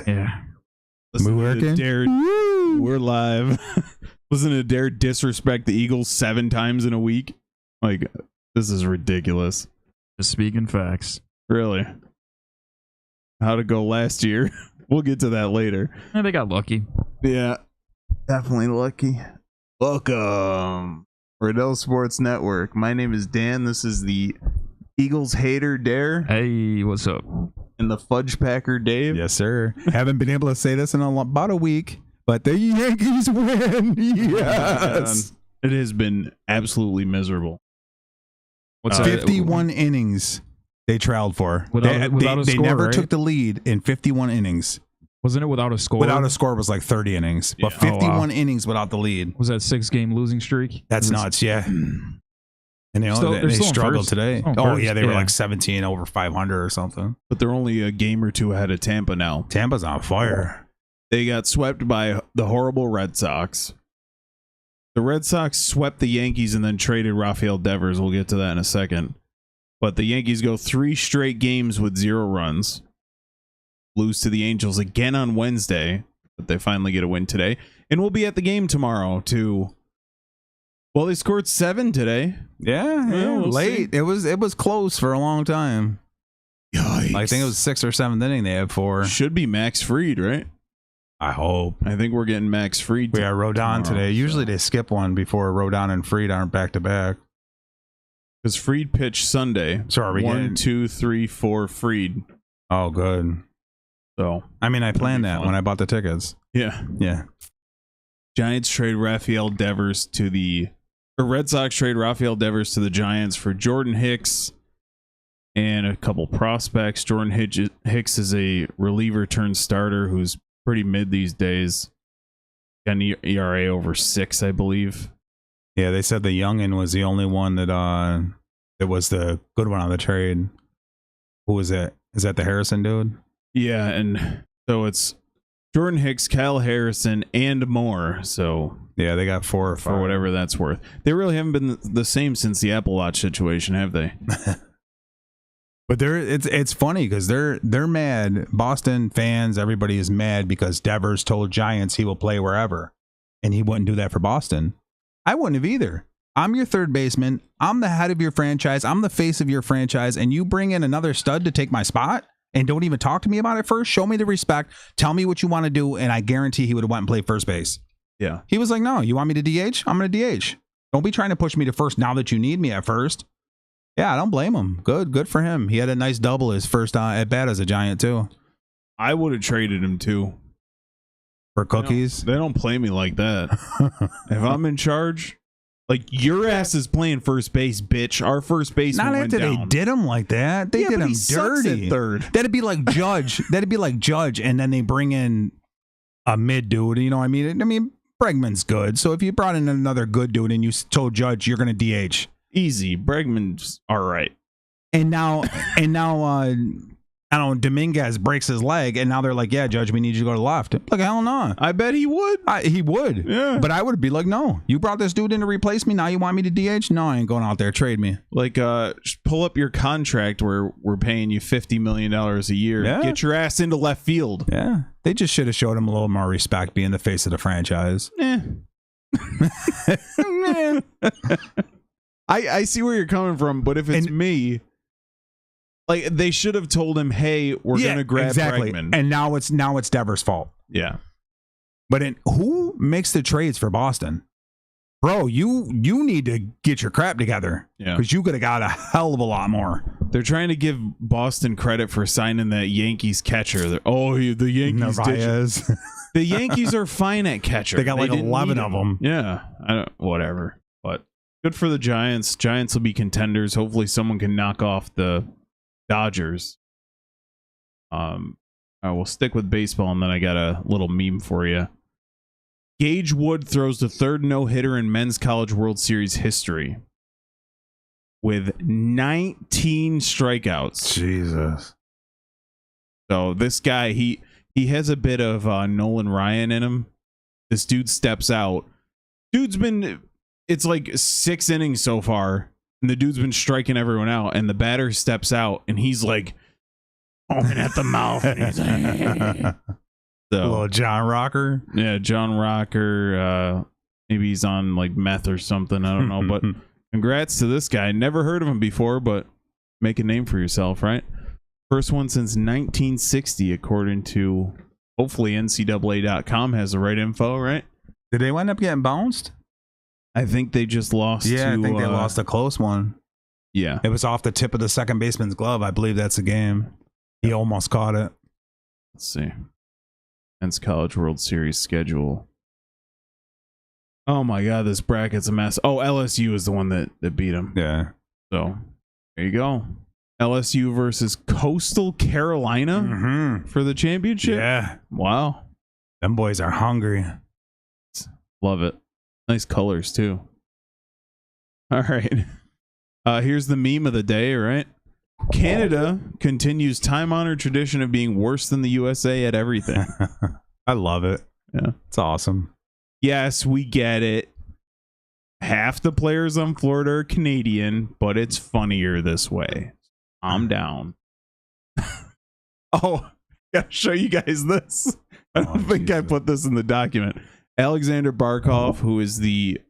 Yeah. Listen to Dare, we're live. Listen to Dare disrespect the Eagles 7 times in a week. Like, this is ridiculous. Just speaking facts. Really. How'd it go last year? We'll get to that later. Yeah, they got lucky. Yeah. Definitely lucky. Welcome. Riddell Sports Network. My name is Dan. This is the Eagles hater Dare. Hey, what's up? And the Fudge Packer Dave. Yes, sir. Haven't been able to say this in about a week, but the Yankees win. Yes. It has been absolutely miserable. What's 51 innings they trailed for. Without a they score, never right? took the lead in 51 innings. Wasn't it without a score? Without a score was like 30 innings, but 51 innings without the lead. Was that 6-game losing streak? That's nuts, yeah. And they They're still struggled first. today. Oh, Yeah, they were yeah. like 17 over 500 or something. But they're only a game or two ahead of Tampa now. Tampa's on fire. They got swept by the horrible Red Sox. The Red Sox swept the Yankees and then traded Rafael Devers. We'll get to that in a second. But the Yankees go 3 straight games with 0 runs. Lose to the Angels again on Wednesday, but they finally get a win today. And we'll be at the game tomorrow too. Well, they scored 7 today. Yeah, we'll late. see. It was close for a long time. Yikes. I think it was 6th or 7th inning they had 4. Should be Max Fried, right? I hope. I think we're getting Max Fried. We got Rodon today. Usually so. they skip one before Rodon and Fried aren't back to back. Because Fried pitched Sunday. So are we 1, getting... 2, 3, 4 Fried. Oh, good. So I mean, I planned that fun. when I bought the tickets. Yeah. Yeah. Giants trade Rafael Devers to the... Or Red Sox trade Rafael Devers to the Giants for Jordan Hicks and a couple prospects. Jordan Hicks is a reliever turned starter who's pretty mid these days. Got an ERA over 6, I believe. Yeah, they said the youngin was the only one that was the good one on the trade. Who was it? Is that the Harrison dude? Yeah, and so it's Jordan Hicks, Kyle Harrison, and more. So yeah, they got 4 or 5. For whatever that's worth. They really haven't been the same since the Apple Watch situation, have they? But it's funny because they're mad. Boston fans, everybody is mad because Devers told Giants he will play wherever, and he wouldn't do that for Boston. I wouldn't have either. I'm your third baseman. I'm the head of your franchise. I'm the face of your franchise, and you bring in another stud to take my spot and don't even talk to me about it first. Show me the respect. Tell me what you want to do, and I guarantee he would have went and played first base. Yeah. He was like, no, you want me to DH? I'm going to DH. Don't be trying to push me to first now that you need me at first. Yeah, I don't blame him. Good for him. He had a nice double his first at bat as a Giant, too. I would have traded him, too. For cookies? They don't play me like that. If I'm in charge, like, your ass is playing first base, bitch. Our first baseman Not went after down. they did him like that. They did but him he sucks dirty. at third. That'd be like Judge. That'd be like Judge, and then they bring in a mid dude. You know what I mean? I mean, Bregman's good. So if you brought in another good dude and you told Judge you're going to DH. Easy. Bregman's all right. And now, I don't know, Dominguez breaks his leg, and now they're like, yeah, Judge, we need you to go to left. Like, hell no. I bet he would. He would. Yeah. But I would be like, no, you brought this dude in to replace me. Now you want me to DH? No, I ain't going out there. Trade me. Like, just pull up your contract where we're paying you $50 million a year. Yeah. Get your ass into left field. Yeah. They just should have showed him a little more respect being the face of the franchise. I see where you're coming from, but if it's me, like, they should have told him, hey, we're going to grab Bregman. And now it's Devers' fault. Yeah. But who makes the trades for Boston? Bro, you need to get your crap together. Yeah. Because you could have got a hell of a lot more. They're trying to give Boston credit for signing that Yankees catcher. The Yankees Narvaez. The Yankees are fine at catcher. They got like 11 of them. Yeah. Whatever. But good for the Giants. Giants will be contenders. Hopefully someone can knock off the Dodgers. I will stick with baseball, and then I got a little meme for you. Gage Wood throws the 3rd no-hitter in Men's College World Series history with 19 strikeouts. Jesus. So this guy, he has a bit of Nolan Ryan in him. This dude steps out. It's like 6 innings so far, and the dude's been striking everyone out, and the batter steps out, and he's like foaming at the mouth, and he's like, Little John Rocker. Yeah, John Rocker. Maybe he's on like meth or something. I don't know. But congrats to this guy. Never heard of him before, but make a name for yourself, right? First one since 1960, according to hopefully NCAA.com has the right info, right? Did they wind up getting bounced? I think they just lost. Yeah, to, I think they lost a close one. Yeah. It was off the tip of the second baseman's glove. I believe that's the game. He almost caught it. Let's see. Men's College World Series schedule. Oh my God, this bracket's a mess. Oh, LSU is the one that beat him. Yeah. So there you go. LSU versus Coastal Carolina for the championship. Yeah. Wow. Them boys are hungry. Love it. Nice colors too. All right. Here's the meme of the day, right? Canada continues time-honored tradition of being worse than the USA at everything. I love it. Yeah. It's awesome. Yes, we get it. Half the players on Florida are Canadian, but it's funnier this way. I'm down. Oh, I gotta show you guys this. I don't think I put this in the document. Alexander Barkov, who is the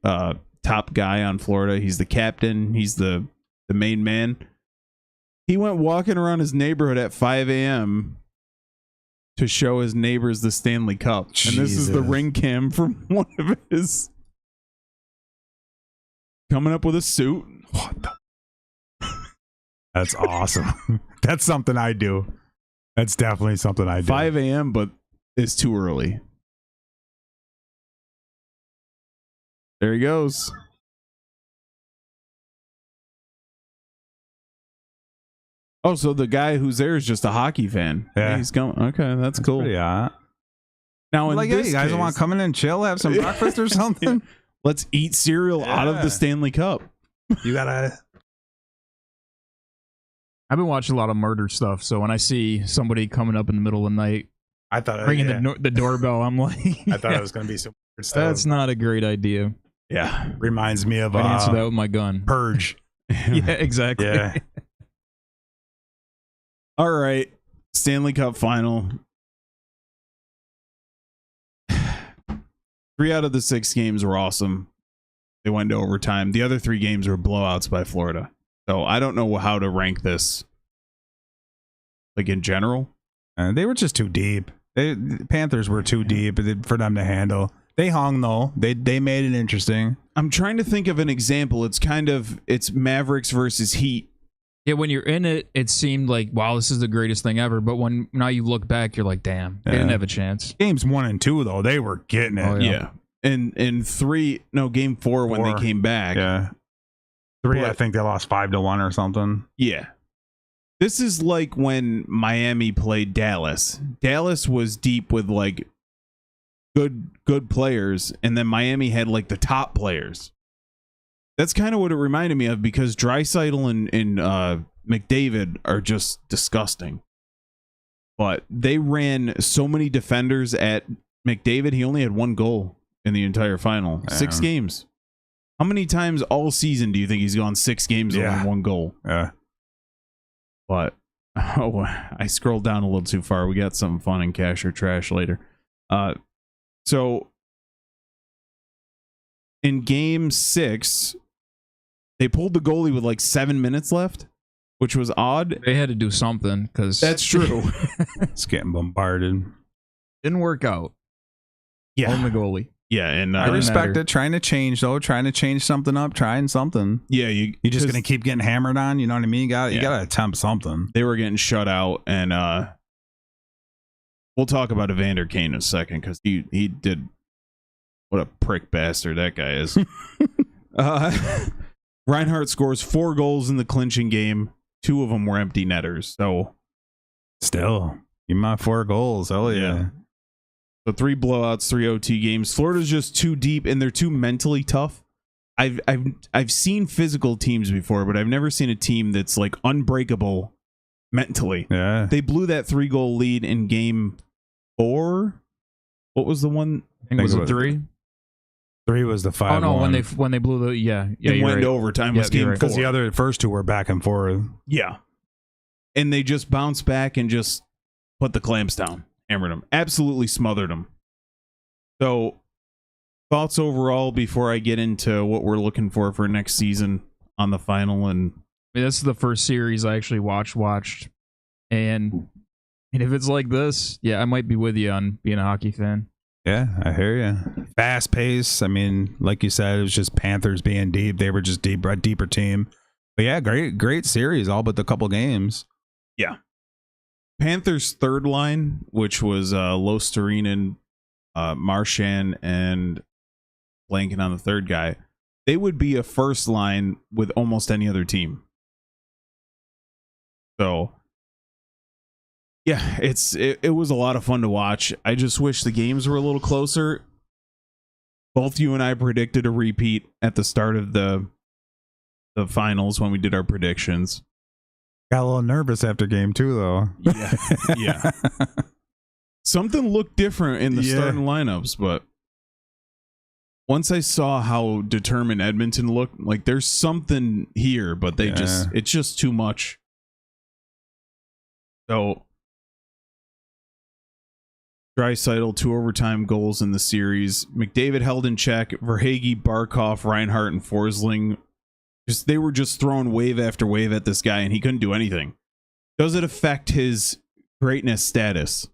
top guy on Florida, he's the captain, he's the main man. He went walking around his neighborhood at 5 a.m. to show his neighbors the Stanley Cup. And this is the ring cam from one of his. Coming up with a suit. What the? That's awesome. That's something I do. That's definitely something I do. 5 a.m., but it's too early. There he goes. Oh, so the guy who's there is just a hockey fan. Yeah. He's going. Okay, that's cool. Yeah. Now, in Like, this hey, you guys case, want to come in and chill, have some breakfast or something? let's eat cereal out of Yeah. the Stanley Cup. You gotta. I've been watching a lot of murder stuff, so when I see somebody coming up in the middle of the night I thought ringing the doorbell, I'm like, I thought it was gonna be some weird stuff. that's not a great idea. Yeah. Reminds me of I'd answer that with my gun. Purge. Yeah, exactly. Yeah. All right. Stanley Cup final. 3 out of the 6 games were awesome. They went to overtime. The other 3 games were blowouts by Florida. So I don't know how to rank this. Like in general. They were just too deep. The Panthers were too deep for them to handle. They hung though. They made it interesting. I'm trying to think of an example. It's Mavericks versus Heat. Yeah, when you're in it, it seemed like, wow, this is the greatest thing ever. But when now you look back, you're like, damn, they didn't have a chance. Games 1 and 2 though, they were getting it. Oh, Yeah. And in game 4 when they came back. Yeah. 3, I think they lost 5-1 or something. Yeah. This is like when Miami played Dallas. Dallas was deep with like good players, and then Miami had like the top players. That's kind of what it reminded me of, because Draisaitl and McDavid are just disgusting. But they ran so many defenders at McDavid. He only had 1 goal in the entire final. 6 games. How many times all season do you think he's gone 6 games with 1 goal? Yeah. But I scrolled down a little too far. We got something fun in Cash or Trash later. So in game 6, they pulled the goalie with like 7 minutes left, which was odd. They had to do something because That's true. It's getting bombarded. didn't work out. Yeah. On the goalie. Yeah, and I respect it. Trying to change though, trying to change something up, trying something. Yeah, You just gonna keep getting hammered on, you know what I mean? You gotta attempt something. they were getting shut out, and we'll talk about Evander Kane in a second, because he did. What a prick bastard that guy is. Reinhardt scores 4 goals in the clinching game. 2 of them were empty netters. So Still, give my 4 goals. Hell yeah. So 3 blowouts, 3 OT games. Florida's just too deep, and they're too mentally tough. I've seen physical teams before, but I've never seen a team that's like unbreakable mentally. Yeah. They blew that 3-goal lead in game 4. What was the one? I think was it 3? 3 was the 5. Oh no, when they blew the It you're went right. to overtime. Yeah, Was you're game right. 4. Because the first 2 were back and forth. Yeah. And they just bounced back and just put the clamps down. Hammered them. Absolutely smothered them. So, thoughts overall before I get into what we're looking for next season on the final. And I mean, this is the first series I actually watched. And if it's like this, yeah, I might be with you on being a hockey fan. Yeah, I hear you. Fast pace. I mean, like you said, it was just Panthers being deep. They were just a deeper team. But yeah, great series, all but the couple games. Yeah. Panthers' third line, which was Losterinen, Marchand, and blanking on the third guy, they would be a first line with almost any other team. So, yeah, it was a lot of fun to watch. I just wish the games were a little closer. Both you and I predicted a repeat at the start of the finals when we did our predictions. Got a little nervous after game 2, though. Yeah. Something looked different in the starting lineups, but once I saw how determined Edmonton looked, like there's something here, but it's just too much. So, Draisaitl, 2 overtime goals in the series. McDavid held in check. Verhaeghe, Barkov, Reinhart, and Forsling. They were just throwing wave after wave at this guy, and he couldn't do anything. Does it affect his greatness status?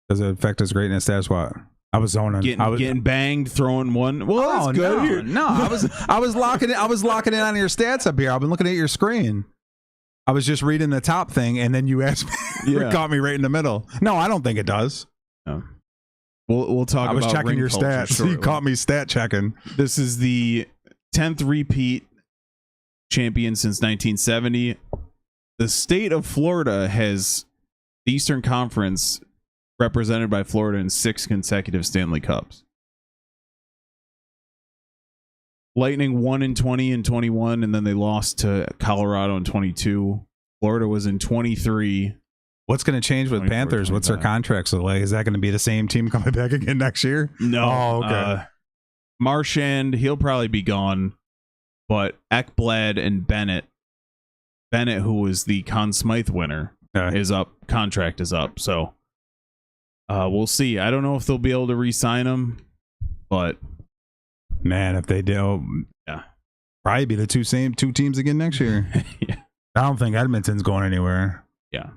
Does it affect his greatness status? What? I was zoning. Getting banged, throwing one. Well, that's good. No, I was locking it. I was locking in on your stats up here. I've been looking at your screen. I was just reading the top thing, and then you asked me. You caught me right in the middle. No, I don't think it does. No. We'll talk. I was about checking your stats. Shortly. You caught me stat checking. This is the 10th repeat champion since 1970. The state of Florida has the Eastern Conference represented by Florida in 6 consecutive Stanley Cups. Lightning won in 20 and 21, and then they lost to Colorado in 22. Florida was in 23. What's going to change with Panthers? 25. What's their contracts look like? Is that going to be the same team coming back again next year? No. Oh, okay. Marchand, he'll probably be gone, but Ekblad and Bennett, who was the Conn Smythe winner, is up. Contract is up, so we'll see. I don't know if they'll be able to re-sign him, but man, if they do, probably be the two teams again next year. Yeah. I don't think Edmonton's going anywhere. Yeah,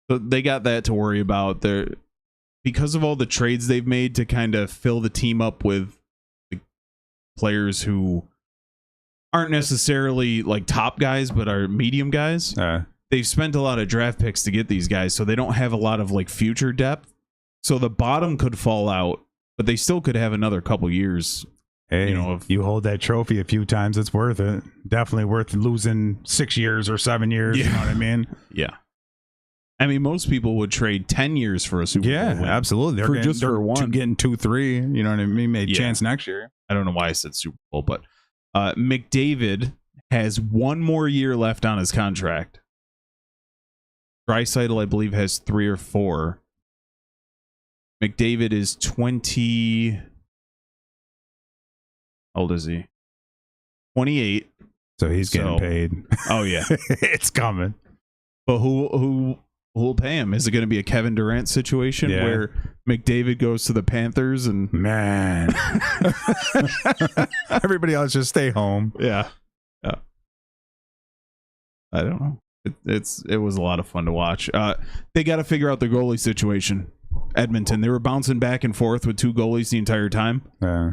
so they got that to worry about. They're because of all the trades they've made to kind of fill the team up with players who aren't necessarily like top guys, but are medium guys. They've spent a lot of draft picks to get these guys, so they don't have a lot of like future depth. So the bottom could fall out, but they still could have another couple years. Hey, if you hold that trophy a few times, it's worth it. Definitely worth losing 6 years or 7 years. Yeah. You know what I mean? Yeah. I mean, most people would trade 10 years for a Super Bowl win. Yeah, absolutely. They're one. Getting 2-3, you know what I mean? Made chance next year. I don't know why I said Super Bowl, but McDavid has 1 more year left on his contract. Draisaitl, I believe, has 3 or 4. McDavid is 20. How old is he? 28. So he's getting paid. Oh yeah, it's coming. But who will pay him? Is it going to be a Kevin Durant situation where McDavid goes to the Panthers and man, everybody else just stay home? Yeah. I don't know. It was a lot of fun to watch. They got to figure out the goalie situation. Edmonton, they were bouncing back and forth with 2 goalies the entire time. Yeah.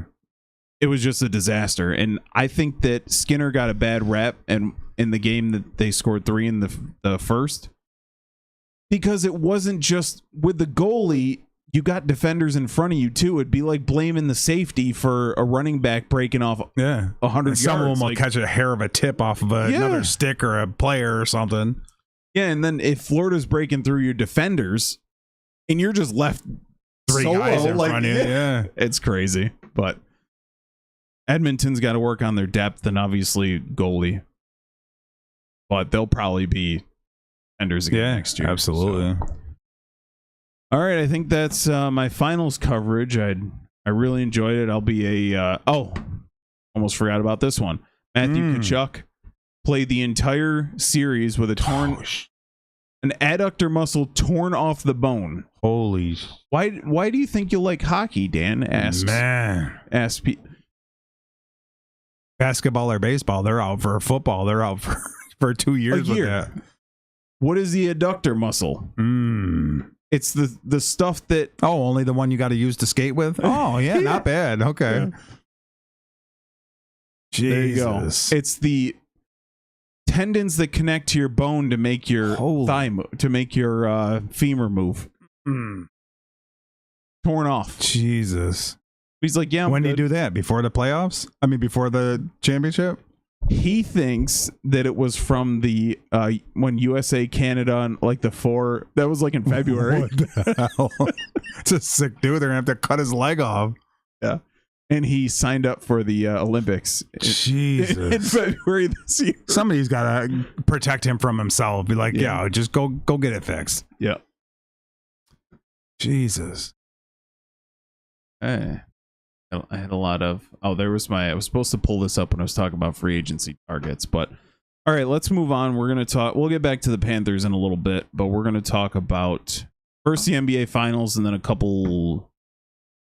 It was just a disaster, and I think that Skinner got a bad rep and in the game that they scored 3 in the first, because it wasn't just with the goalie. You got defenders in front of you too. It'd be like blaming the safety for a running back breaking off 100 yards. Some of them will catch a hair of a tip off of another stick or a player or something. Yeah, and then if Florida's breaking through your defenders and you're just left 3 guys in front of you, it's crazy. But Edmonton's got to work on their depth and obviously goalie. But they'll probably be contenders again next year. Absolutely. So. All right, I think that's my finals coverage. I really enjoyed it. I'll be almost forgot about this one. Matthew Tkachuk played the entire series with a An adductor muscle torn off the bone. Holy Why do you think you like hockey, Dan? Asks Pete. Basketball or baseball, they're out for football. They're out for 2 years with that. What is the adductor muscle? It's the stuff that... Oh, only the one you got to use to skate with? Oh, yeah, not bad. Okay. Yeah. Jesus. There you go. It's the tendons that connect to your bone to make your thigh move, to make your femur move. Torn off. Jesus. He's like, yeah. When do you do that? Before the playoffs? I mean, before the championship? He thinks that it was from the when USA Canada and like the 4 that was like in February. What the hell? It's a sick dude. They're gonna have to cut his leg off. Yeah, and he signed up for the Olympics. Jesus. In February this year. Somebody's gotta protect him from himself. Be like, yeah, just go get it fixed. Yeah. Jesus. Hey. I had a lot of... I was supposed to pull this up when I was talking about free agency targets, but all right, let's move on. We'll get back to the Panthers in a little bit, but we're going to talk about first the NBA Finals and then a couple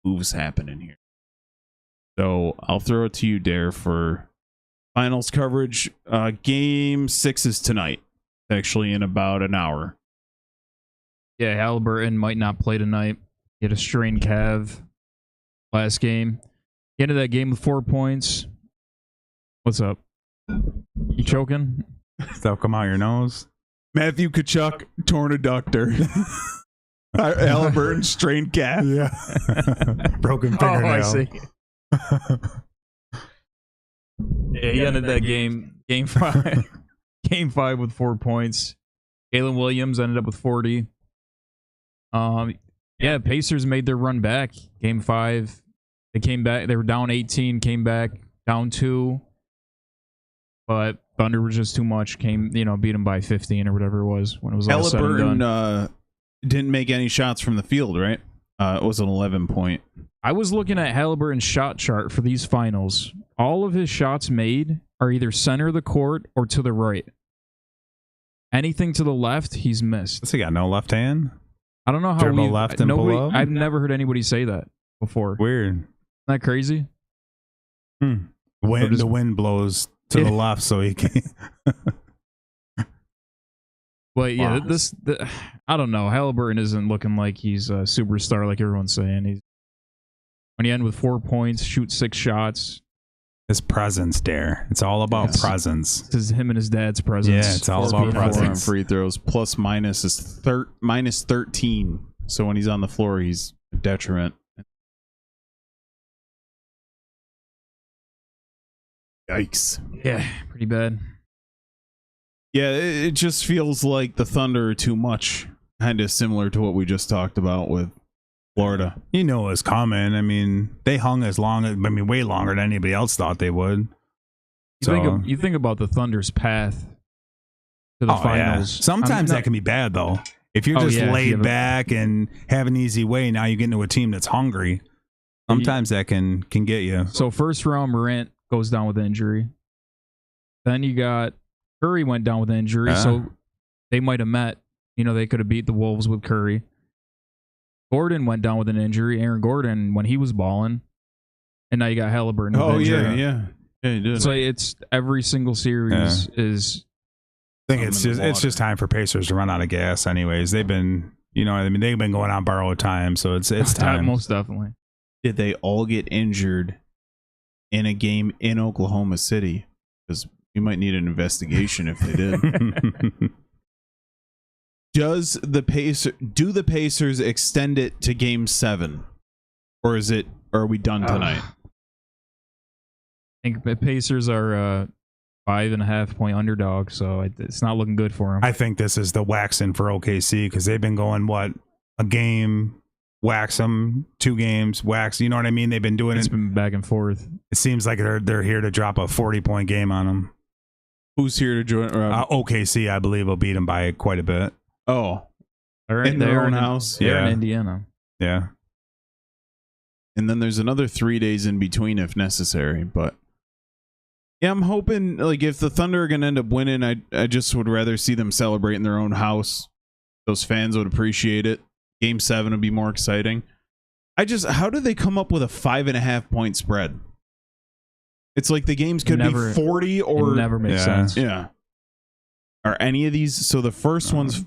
moves happening here. So I'll throw it to you, Dare, for Finals coverage. Game 6 is tonight, actually in about an hour. Yeah, Halliburton might not play tonight. He had a strained calf last game. He ended that game with 4 points. What's up? You choking? Stuff come out your nose. Matthew Tkachuk, torn adductor. Halliburton, strained calf. Yeah. Broken fingernail. Oh, I see. Yeah, he ended that game 5. Game 5 with 4 points. Jalen Williams ended up with 40. Yeah, Pacers made their run back. Game 5. They came back. They were down 18, came back down 2. But Thunder was just too much. Beat them by 15 or whatever it was when it was all said and done. Didn't make any shots from the field, right? It was an 11 point. I was looking at Halliburton's shot chart for these finals. All of his shots made are either center of the court or to the right. Anything to the left, he's missed. What's he got? No left hand? I don't know how Dribble left and pull up? I've never heard anybody say that before. Weird. Isn't that crazy? The wind blows to the left, so he can. But yeah, I don't know. Halliburton isn't looking like he's a superstar like everyone's saying. When he ended with 4 points, shoot 6 shots. His presence, Dare. It's all about presence. It's him and his dad's presence. Yeah, it's all about presence. Free throws plus minus is minus 13. So when he's on the floor, he's a detriment. Yikes. Yeah, pretty bad. Yeah, it just feels like the Thunder are too much. Kind of similar to what we just talked about with Florida. You know it's coming. I mean, they hung way longer than anybody else thought they would. You think about the Thunder's path to the finals. Yeah. Sometimes that can be bad, though. If you're just laid back and have an easy way, now you get into a team that's hungry. Sometimes that can get you. So first round, Morant goes down with injury. Then you got Curry went down with injury, so they might have met. They could have beat the Wolves with Curry. Gordon went down with an injury. Aaron Gordon, when he was balling. And now you got Halliburton with injury. Yeah, he did. So it's every single series is... I think it's just time for Pacers to run out of gas anyways. They've been, they've been going on borrowed time, so it's time. Most definitely. Did they all get injured in a game in Oklahoma City? Because we might need an investigation if they did. Do the Pacers extend it to Game 7, or are we done tonight? I think the Pacers are 5.5 point underdog, so it's not looking good for them. I think this is the waxing for OKC because they've been going a game, wax them, 2 games, wax. You know what I mean? They've been doing it's been back and forth. It seems like they're here to drop a 40-point game on them. Who's here to join? OKC, I believe, will beat them by quite a bit. Oh, they're in their own house. They're in Indiana. Yeah. And then there's another 3 days in between if necessary. But yeah, I'm hoping if the Thunder are going to end up winning, I just would rather see them celebrate in their own house Those fans would appreciate it. Game 7 would be more exciting. How did they come up with a 5.5 point spread? It's like the games could be 40 or... It never makes sense. Yeah. Are any of these... So the first one's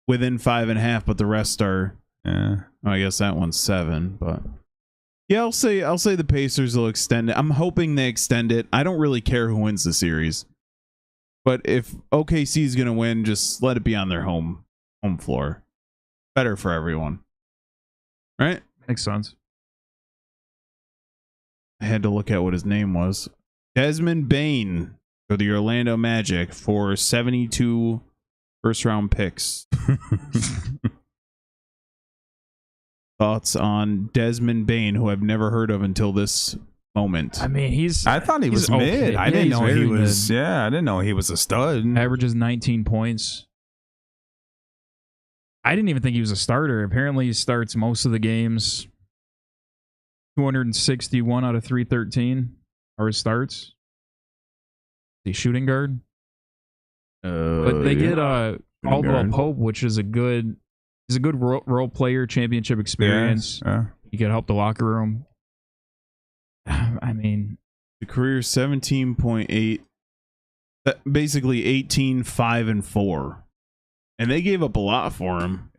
within 5.5, but the rest are... Yeah. I guess that one's 7, but... Yeah, I'll say the Pacers will extend it. I'm hoping they extend it. I don't really care who wins the series. But if OKC is going to win, just let it be on their home floor. Better for everyone. Right? Makes sense. I had to look at what his name was. Desmond Bane for the Orlando Magic for 72 first-round picks. Thoughts on Desmond Bane, who I've never heard of until this moment. I mean, I thought he was mid. I didn't know he was. Mid. Yeah, I didn't know he was a stud. Averages 19 points. I didn't even think he was a starter. Apparently, he starts most of the games. 261 out of 313 are his starts. Is he shooting guard? But they get Caldwell Pope, which is a good. He's a good role player, championship experience. Yeah. He could help the locker room. I mean, the career 17.8, basically 18, 5, and 4. And they gave up a lot for him.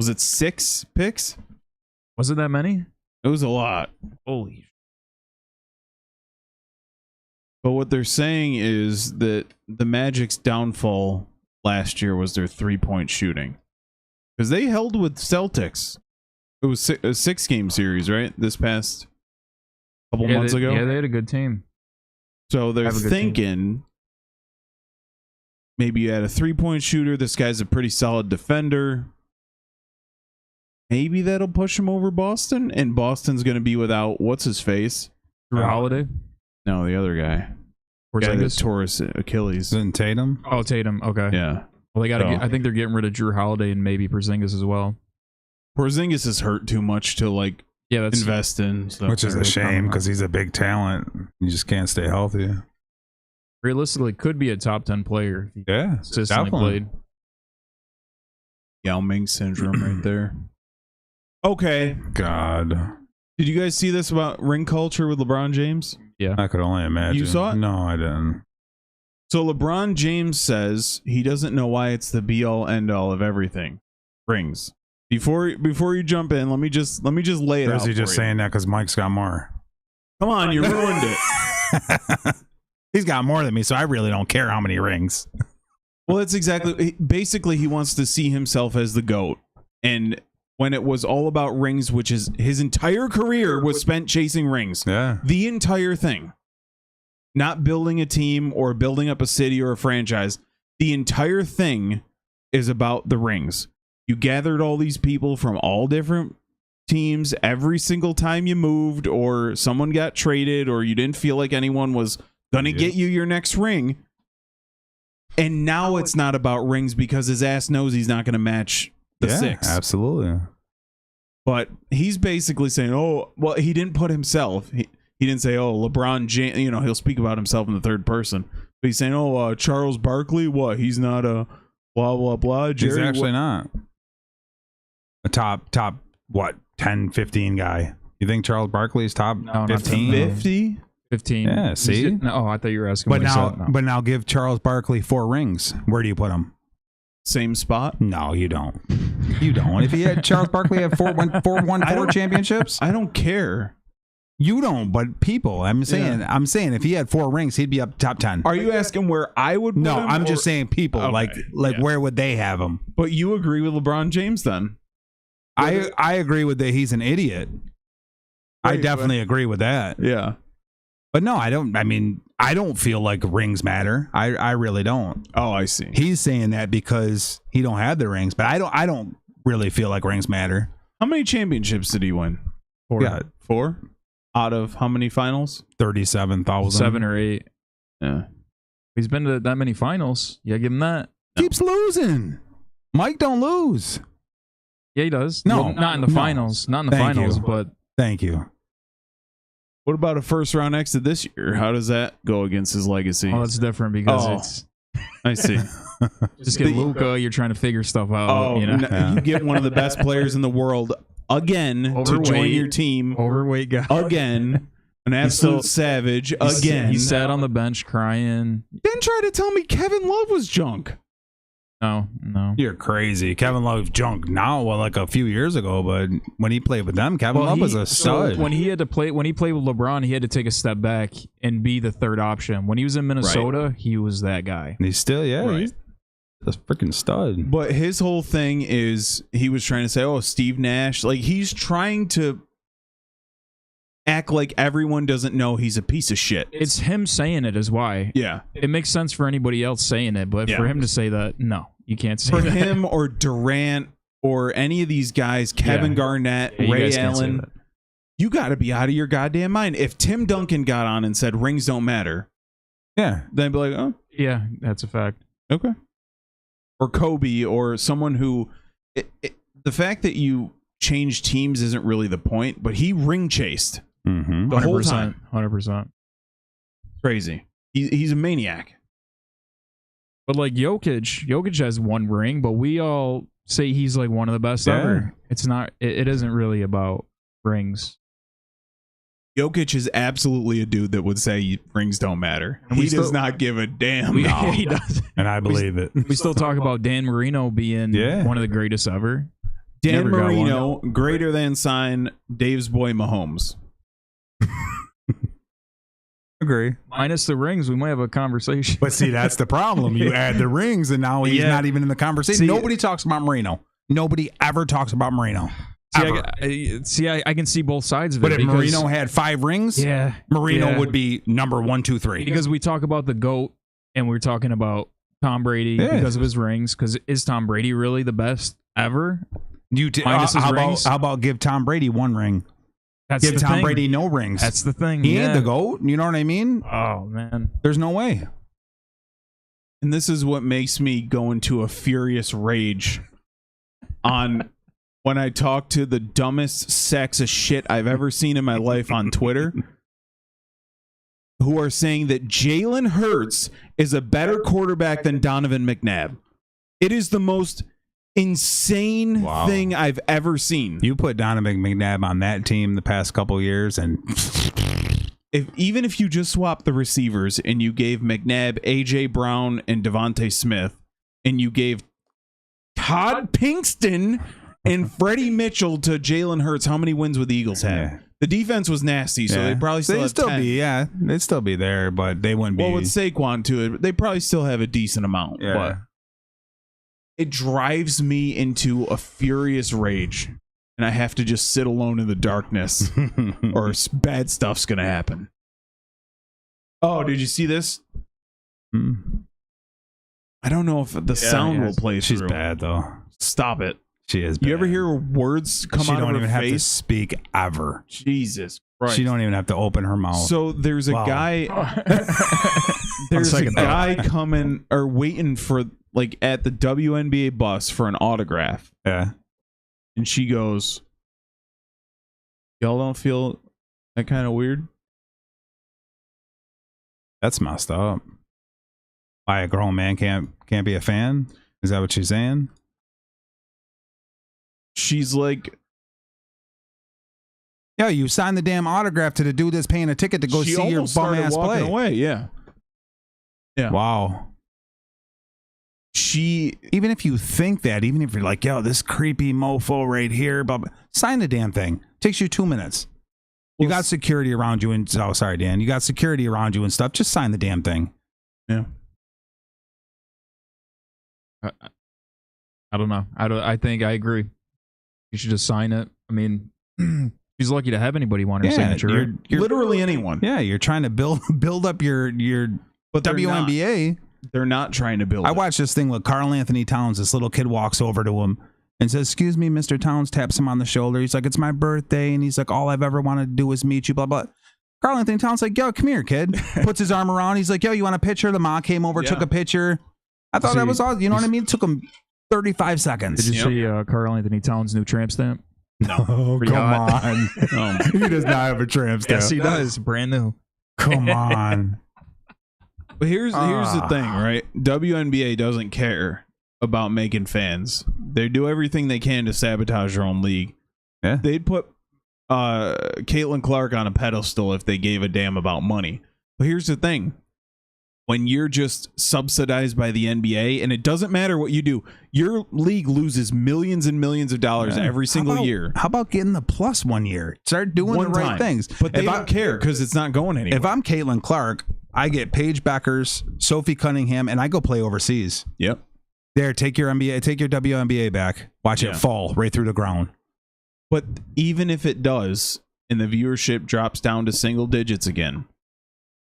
Was it 6 picks? Was it that many? It was a lot. Holy. But what they're saying is that the Magic's downfall last year was their 3-point shooting. Because they held with Celtics. It was a 6-game series, right? This past couple months ago. Yeah, they had a good team. So they're thinking maybe you had a 3-point shooter. This guy's a pretty solid defender. Maybe that'll push him over Boston. And Boston's going to be without, what's his face? Drew Holiday? No, the other guy. Porzingis? Taurus Achilles. Isn't Tatum? Oh, Tatum. Okay. Yeah. Well, they got. I think they're getting rid of Drew Holiday and maybe Porzingis as well. Porzingis is hurt too much to invest in, so. Which is a shame because he's a big talent. You just can't stay healthy. Realistically, could be a top 10 player. Yeah, consistently played. Yao Ming syndrome right there. Okay. God. Did you guys see this about ring culture with LeBron James? Yeah, I could only imagine. You saw it? No, I didn't. So LeBron James says he doesn't know why it's the be-all end-all of everything. Rings. Before you jump in, let me just lay it out. Or is he just saying that because Mike's got more? Come on, you ruined it. He's got more than me, so I really don't care how many rings. Well, that's exactly. Basically, he wants to see himself as the GOAT. And when it was all about rings, which is his entire career was spent chasing rings. Yeah. The entire thing. Not building a team or building up a city or a franchise. The entire thing is about the rings. You gathered all these people from all different teams every single time you moved or someone got traded or you didn't feel like anyone was going to get you your next ring. And now it's not about rings because his ass knows he's not going to match the 6. Absolutely. But he's basically saying, oh, well, he didn't put himself. He didn't say, oh, LeBron James, he'll speak about himself in the third person. But he's saying, oh, Charles Barkley, what? He's not a blah, blah, blah. He's actually not a top, what, 10, 15 guy. You think Charles Barkley's top 15? 50? 15. Yeah, see? I thought you were asking. But now give Charles Barkley 4 rings. Where do you put him? Same spot? No, you don't. You don't. If he had Charles Barkley had 4 championships? I don't care. You don't, but people. I'm saying if he had 4 rings, he'd be up top 10. Are you asking where I would put him? No, I'm just saying people. Okay, where would they have him? But you agree with LeBron James then? I agree with that he's an idiot. Right, I definitely agree with that. Yeah. But no, I don't. I mean, I don't feel like rings matter. I really don't. Oh, I see. He's saying that because he don't have the rings, but I don't really feel like rings matter. How many championships did he win? 4. Yeah, 4 out of how many finals? 37,000. 7 or 8. Yeah. He's been to that many finals. Yeah, give him that. Keeps losing. Mike don't lose. Yeah, he does. No, well, not in the finals. Not in the finals, but thank you. What about a first round exit this year? How does that go against his legacy? Oh, that's different because it's. I see. Just get Luka. You're trying to figure stuff out. Oh, you know? You get one of the best players in the world again to join your team. Overweight guy. Again. An absolute savage. Again. He sat on the bench crying. Didn't try to tell me Kevin Love was junk. No. You're crazy. Kevin Love's junk now, well, like a few years ago, but when he played with them, Kevin Love was a stud. So when he played with LeBron, he had to take a step back and be the third option. When he was in Minnesota, he was that guy. And he's still, he's a freaking stud. But his whole thing is he was trying to say, oh, Steve Nash. Like, he's trying to act like everyone doesn't know he's a piece of shit. It's him saying it is why. Yeah. It makes sense for anybody else saying it, but for him to say that, no, you can't say that. For him or Durant or any of these guys, Kevin Garnett, Ray Allen, you got to be out of your goddamn mind. If Tim Duncan got on and said rings don't matter, then I'd be like, oh. Yeah, that's a fact. Okay. Or Kobe or someone who... the fact that you change teams isn't really the point, but he ring chased. Mm-hmm. The whole time. 100%. Crazy. He's a maniac. But like Jokic has one ring, but we all say he's like one of the best ever. It's not. It isn't really about rings. Jokic is absolutely a dude that would say rings don't matter. And he does not give a damn. He does, and I believe it. We still talk about Dan Marino being one of the greatest ever. Dan Marino, greater than sign Dave's boy Mahomes. Agree. Minus the rings, we might have a conversation. But see, that's the problem. You add the rings, and now he's not even in the conversation. Nobody talks about Marino. Nobody ever talks about Marino. I can see both sides of it. But if Marino had 5 rings, Marino would be number 1, 2, 3. Because we talk about the GOAT, and we're talking about Tom Brady because of his rings. Because is Tom Brady really the best ever? How about give Tom Brady 1 ring? Give Tom Brady no rings. That's the thing. He ain't the GOAT. You know what I mean? Oh, man. There's no way. And this is what makes me go into a furious rage on when I talk to the dumbest sacks of shit I've ever seen in my life on Twitter, who are saying that Jalen Hurts is a better quarterback than Donovan McNabb. It is the most insane thing I've ever seen. You put Donovan McNabb on that team the past couple years, and even if you just swap the receivers and you gave McNabb, AJ Brown, and Devontae Smith, and you gave Todd Pinkston and Freddie Mitchell to Jalen Hurts, how many wins would the Eagles have? The defense was nasty, so they probably still have 10. They'd still be there, but they wouldn't be. Well, with Saquon to it, they probably still have a decent amount. Yeah. But it drives me into a furious rage, and I have to just sit alone in the darkness, or bad stuff's going to happen. Oh, did you see this? I don't know if the sound will play through. She's bad, though. Stop it. She is bad. You ever hear words come out of her face? She don't even have to speak ever. Jesus Christ. She don't even have to open her mouth. So there's a guy... there's a guy coming or waiting for... like at the WNBA bus for an autograph. Yeah. And she goes, y'all don't feel that kind of weird? That's messed up. Why a grown man can't be a fan? Is that what she's saying? She's like, yeah, you signed the damn autograph to the dude that's paying a ticket to go see your bum ass play. Away. Yeah. Wow. Even if you think that, even if you're like, yo, this creepy mofo right here, sign the damn thing. Takes you 2 minutes. You got security around you and sorry, Dan. You got security around you and stuff. Just sign the damn thing. Yeah. I don't know. I think I agree. You should just sign it. I mean, she's lucky to have anybody want her signature. You're literally anyone. Yeah, you're trying to build up your WNBA. They're not trying to build I watched this thing with Karl Anthony Towns. This little kid walks over to him and says, excuse me, Mr. Towns, taps him on the shoulder. He's like, it's my birthday. And he's like, all I've ever wanted to do is meet you, blah, blah. Karl Anthony Towns like, yo, come here, kid. Puts his arm around. He's like, yo, you want a picture? The mom came over, took a picture. I thought that was awesome. You know what I mean? It took him 35 seconds. Did you see Karl Anthony Towns' new tramp stamp? No. Come on. He does not have a tramp stamp. Yes, he does. Brand new. Come on. But here's the thing, right? WNBA doesn't care about making fans. They do everything they can to sabotage their own league. Yeah. They'd put Caitlin Clark on a pedestal if they gave a damn about money. But here's the thing. When you're just subsidized by the NBA, and it doesn't matter what you do, your league loses millions and millions of dollars every single year. How about getting the plus 1 year? Start doing the right things. But they don't care because it's not going anywhere. If I'm Caitlin Clark, I get Paige Beckers, Sophie Cunningham, and I go play overseas. Yep. There, take your WNBA back. Watch it fall right through the ground. But even if it does, and the viewership drops down to single digits again,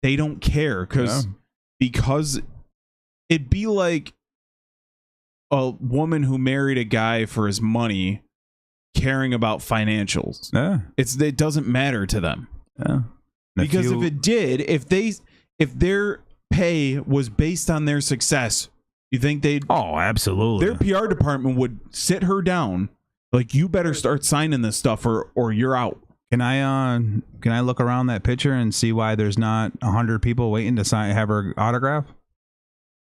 they don't care because it'd be like a woman who married a guy for his money caring about financials. Yeah. It doesn't matter to them. Yeah. Because if it did, if their pay was based on their success, you think they'd... Oh, absolutely. Their PR department would sit her down, like, you better start signing this stuff or you're out. Can I look around that picture and see why there's not 100 people waiting to have her autograph?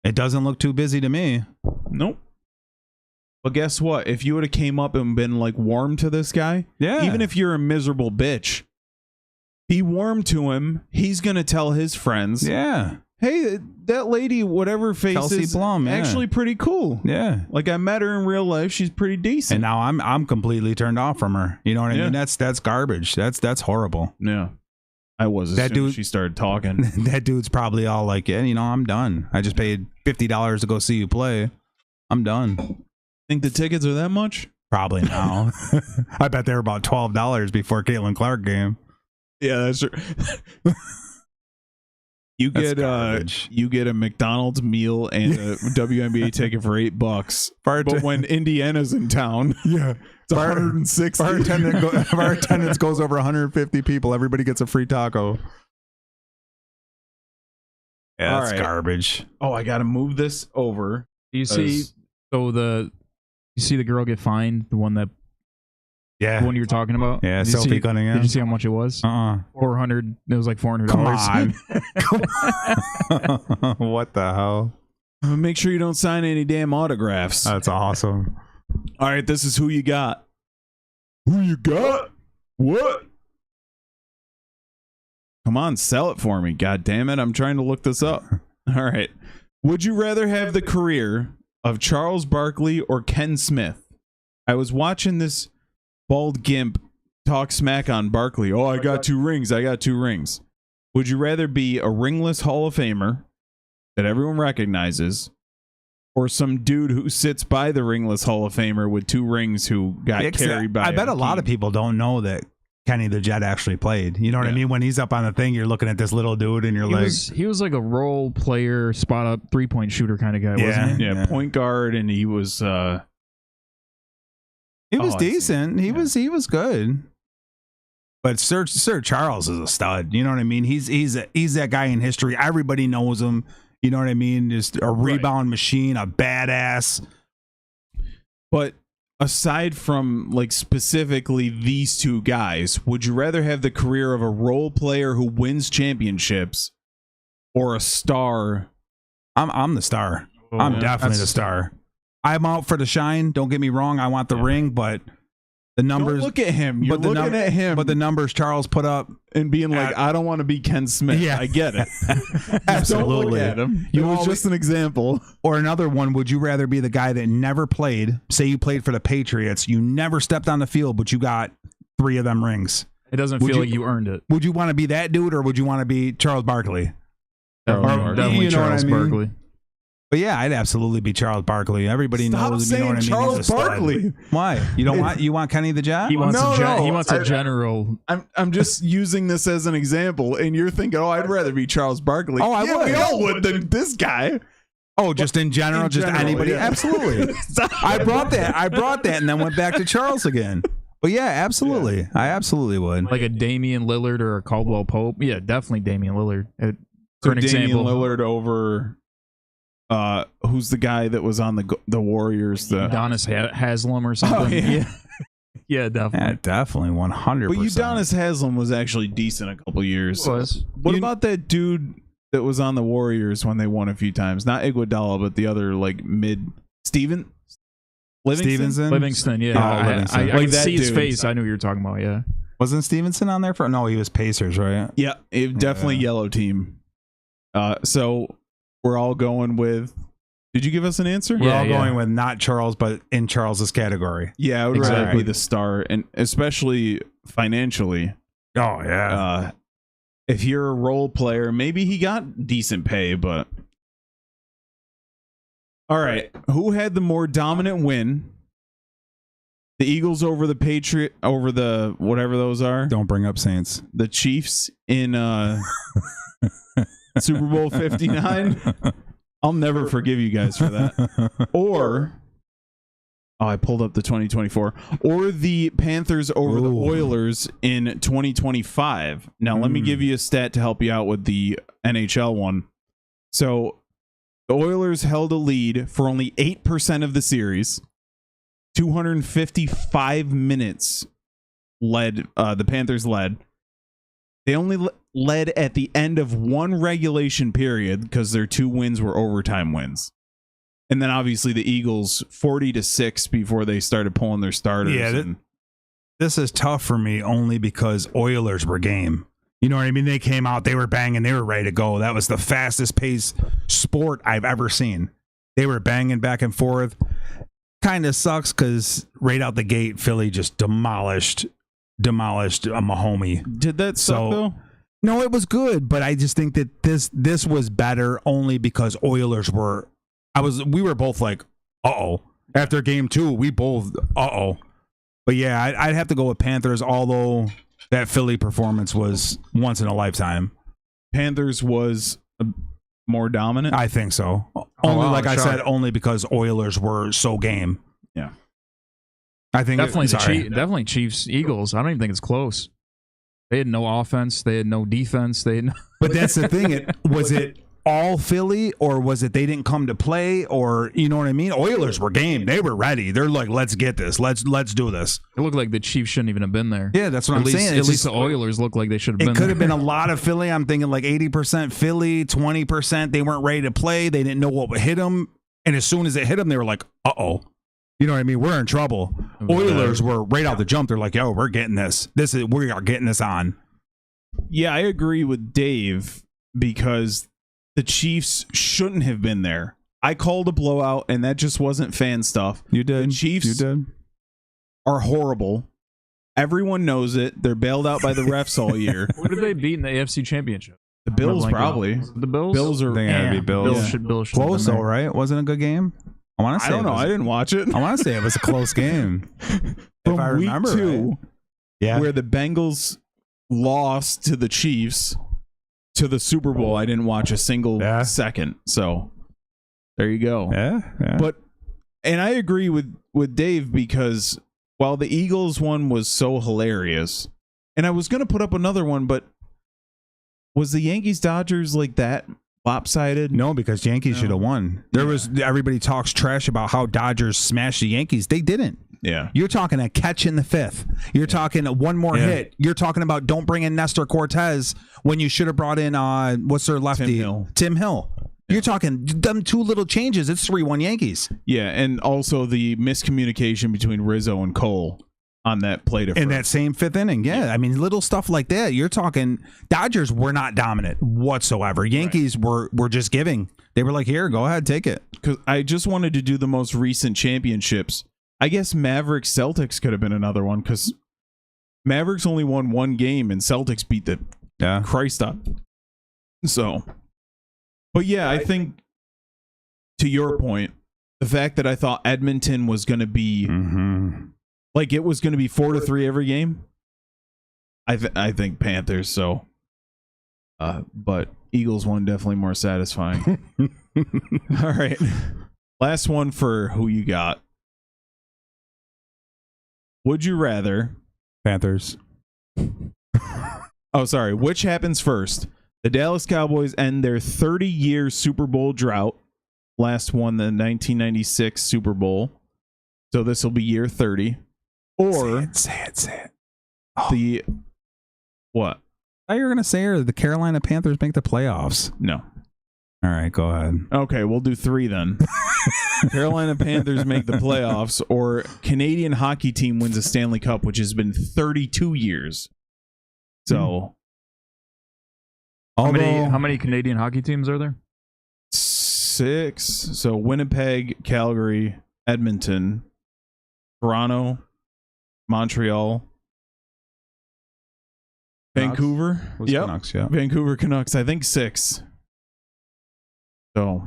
It doesn't look too busy to me. Nope. But guess what? If you would have came up and been like warm to this guy, even if you're a miserable bitch, be warm to him. He's gonna tell his friends, hey, that lady, whatever face Kelsey is Blum, actually pretty cool. Yeah. Like, I met her in real life. She's pretty decent. And now I'm completely turned off from her. You know what I mean? That's garbage. That's horrible. Yeah. I was as soon as she started talking. That dude's probably all like, I'm done. I just paid $50 to go see you play. I'm done. Think the tickets are that much? Probably now. I bet they were about $12 before Caitlin Clark game. Yeah, that's true. You get a McDonald's meal and a WNBA ticket for $8. But when Indiana's in town, it's 160. If our attendance goes over 150 people, everybody gets a free taco. Yeah, that's garbage. Oh, I gotta move this over. You see the girl get fined, the one the one you were talking about? Yeah, Sophie Cunningham. Did you see how much it was? 400. It was like $400. Come on. What the hell? Make sure you don't sign any damn autographs. That's awesome. All right, this is who you got. Who you got? What? Come on, sell it for me. God damn it. I'm trying to look this up. All right. Would you rather have the career of Charles Barkley or Ken Smith? I was watching this bald gimp talk smack on Barkley. Oh, I got 2 rings. Would you rather be a ringless Hall of Famer that everyone recognizes, or some dude who sits by the ringless Hall of Famer with 2 rings who got carried by? I bet a lot of people don't know that Kenny the Jet actually played. You know what I mean? When he's up on the thing, you're looking at this little dude and he was like a role player, spot up 3-point shooter kind of guy, wasn't he? Yeah, point guard, and he was he was decent. He was good. But Sir Charles is a stud. You know what I mean? He's that guy in history. Everybody knows him. You know what I mean? Just a rebound machine, a badass. But aside from like specifically these 2 guys, would you rather have the career of a role player who wins championships or a star? I'm the star. I'm definitely the star. I'm out for the shine. Don't get me wrong. I want the ring, but the numbers. Don't look at him. You're looking at him. But the numbers Charles put up and being like, I don't want to be Ken Smith. Yeah. I get it. Absolutely. Don't look at him. It was just an example. Or another one, would you rather be the guy that never played? Say you played for the Patriots. You never stepped on the field, but you got 3 of them rings. It doesn't feel like you earned it. Would you want to be that dude, or would you want to be Charles Barkley? Definitely Charles Barkley. But yeah, I'd absolutely be Charles Barkley. Everybody knows. Saying you know what Charles Barkley. Why? You want Kenny the Jet? He wants a general. I'm just using this as an example, and you're thinking, I'd rather be Charles Barkley. Oh, I would. We all would than this guy. Oh, just in general, anybody. Yeah. Absolutely. I brought that, and then went back to Charles again. But yeah, absolutely. Yeah. I absolutely would. Like a Damian Lillard or a Caldwell Pope. Yeah, definitely Damian Lillard. For an example, Lillard over. Who's the guy that was on the Warriors? Udonis Haslem or something. Oh, yeah. Yeah, definitely. Yeah, definitely 100%. But Udonis Haslem was actually decent a couple years. Was. What about that dude that was on the Warriors when they won a few times. Not Iguodala, but the other like mid Livingston, yeah. Oh, Livingston. I Like could that see his dude. face. I knew what you were talking about. Yeah. Wasn't Stevenson on there for? No, he was Pacers, right? Yeah, definitely yellow team. So we're all going with. Did you give us an answer? We're all yeah. going with not Charles, but in Charles's category. Yeah, I would rather Exactly. be the star, and especially financially. Oh yeah. If you're a role player, maybe he got decent pay, but all right. Who had the more dominant win? The Eagles over the Patriot over the whatever those are. Don't bring up Saints. The Chiefs in Super Bowl 59. I'll never forgive you guys for that. Or I pulled up the 2024. Or the Panthers over the Oilers in 2025. Now, let me give you a stat to help you out with the NHL one. So, the Oilers held a lead for only 8% of the series. 255 minutes led. The Panthers led. They only led at the end of one regulation period because their 2 wins were overtime wins. And then obviously the Eagles 40-6 before they started pulling their starters. Yeah, this is tough for me only because Oilers were game. You know what I mean? They came out, they were banging, they were ready to go. That was the fastest paced sport I've ever seen. They were banging back and forth. Kind of sucks because right out the gate, Philly just demolished a Mahomie. Did that suck though? No, it was good, but I just think that this was better only because Oilers were. We were both like, uh-oh. After game 2, we both, uh-oh. But yeah, I'd have to go with Panthers, although that Philly performance was once in a lifetime. Panthers was more dominant? I think so. I said, only because Oilers were so game. Yeah. I think definitely Chiefs Eagles. I don't even think it's close. They had no offense. They had no defense. But that's the thing. Was it all Philly, or was it they didn't come to play, or you know what I mean? Oilers were game. They were ready. They're like, let's get this. Let's do this. It looked like the Chiefs shouldn't even have been there. Yeah, that's what I'm saying. At least the Oilers looked like they should have been there. It could have been a lot of Philly. I'm thinking like 80% Philly, 20% they weren't ready to play. They didn't know what would hit them. And as soon as it hit them, they were like, uh-oh. You know what I mean? We're in trouble. Oilers were right out the jump. They're like, yo, we're getting this. We are getting this on. Yeah, I agree with Dave because the Chiefs shouldn't have been there. I called a blowout, and that just wasn't fan stuff. You did. The Chiefs are horrible. Everyone knows it. They're bailed out by the refs all year. Who did they beat in the AFC Championship? The Bills, probably. The Bills? Bills are... They gotta be Bills. Bills should Close, though, right? Wasn't a good game? I want to say. I don't know. I didn't watch it. I want to say it was a close game. From I remember week 2, right. Yeah. where the Bengals lost to the Chiefs to the Super Bowl, I didn't watch a single second. So there you go. Yeah. And I agree with Dave because while the Eagles one was so hilarious, and I was going to put up another one, but was the Yankees-Dodgers like that lopsided? No, because Yankees should have won. Everybody talks trash about how Dodgers smashed the Yankees. They didn't. Yeah. You're talking a catch in the 5th. You're talking one more hit. You're talking about don't bring in Nestor Cortez when you should have brought in what's their lefty? Tim Hill. Yeah. You're talking them 2 little changes. It's 3-1 Yankees. Yeah, and also the miscommunication between Rizzo and Cole on that play to in that same 5th inning. Yeah, I mean little stuff like that. You're talking Dodgers were not dominant whatsoever. Yankees were just giving. They were like, here, go ahead, take it. Because I just wanted to do the most recent championships. I guess Mavericks Celtics could have been another one because Mavericks only won 1 game and Celtics beat the Christ up. So, but yeah, I think to your point, the fact that I thought Edmonton was going to be like it was going to be 4-3 every game. I think Panthers. So, but Eagles one definitely more satisfying. All right, last one for who you got. Would you rather Panthers? Oh, sorry. Which happens first? The Dallas Cowboys end their 30-year Super Bowl drought. Last won the 1996 Super Bowl. So this will be year 30. Or say it. The what? I thought you were gonna say the Carolina Panthers make the playoffs. No. All right, go ahead. Okay, we'll do 3 then. Carolina Panthers make the playoffs, or Canadian hockey team wins a Stanley Cup, which has been 32 years. So, how many Canadian hockey teams are there? 6. So Winnipeg, Calgary, Edmonton, Toronto, Montreal, Canucks? Vancouver. Yep. Canucks, yeah. Vancouver Canucks. I think 6. So,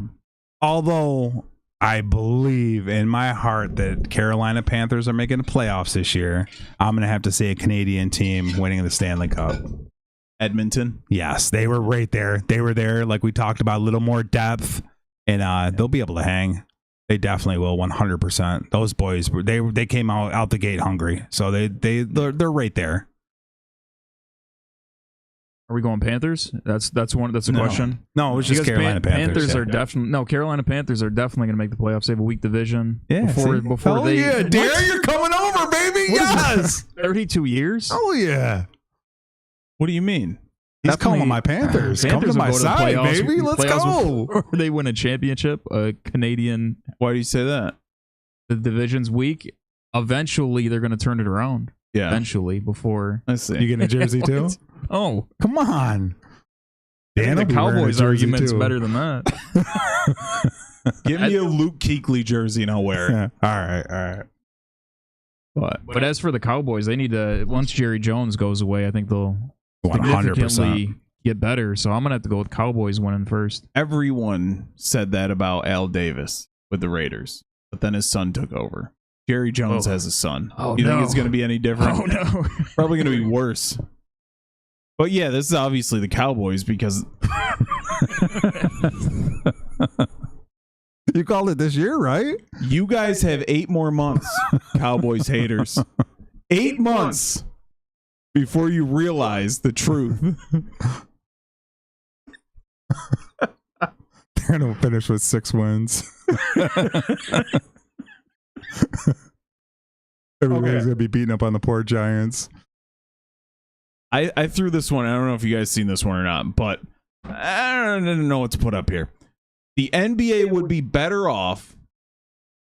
although I believe in my heart that Carolina Panthers are making the playoffs this year, I'm going to have to say a Canadian team winning the Stanley Cup. Edmonton. Yes, they were right there. They were there, like we talked about, a little more depth, and they'll be able to hang. They definitely will, 100%. Those boys, they came out the gate hungry, so they're right there. Are we going Panthers? That's a No. question. No, it was just Because Carolina Panthers. are definitely Carolina Panthers are definitely going to make the playoffs. They have a weak division. Yeah, before oh they. yeah, Dare, you're coming over, baby. Yes, 32 years. oh yeah. What do you mean? He's Definitely- calling my Panthers. Come to will my go the side, playoffs- baby. Let's playoffs go. before they win a championship. A Canadian. Why do you say that? The division's weak. Eventually, they're going to turn it around. Yeah. Eventually, before. I see. You getting a jersey too? Oh, Come on. Dan, the will be wearing a Cowboys jersey, argument's too. better than that. Give me a Luke Kuechly jersey and I'll wear it. Yeah. All right. But as for the Cowboys, they need to. Once Jerry Jones goes away, I think they'll 100%. significantly get better. So I'm gonna have to go with Cowboys winning first. Everyone said that about Al Davis with the Raiders, but then his son took over. Jerry Jones has a son. Oh, you think no. it's going to be any different? Oh no! Probably going to be worse. But yeah, this is obviously the Cowboys because You called it this year, right? you guys have 8 more months, Cowboys haters. 8 months before you realize the truth. They're going to finish with 6 wins. Everybody's going to be beating up on the poor Giants. I threw this one. I don't know if you guys seen this one or not, but I don't know what to put up here. The NBA would be better off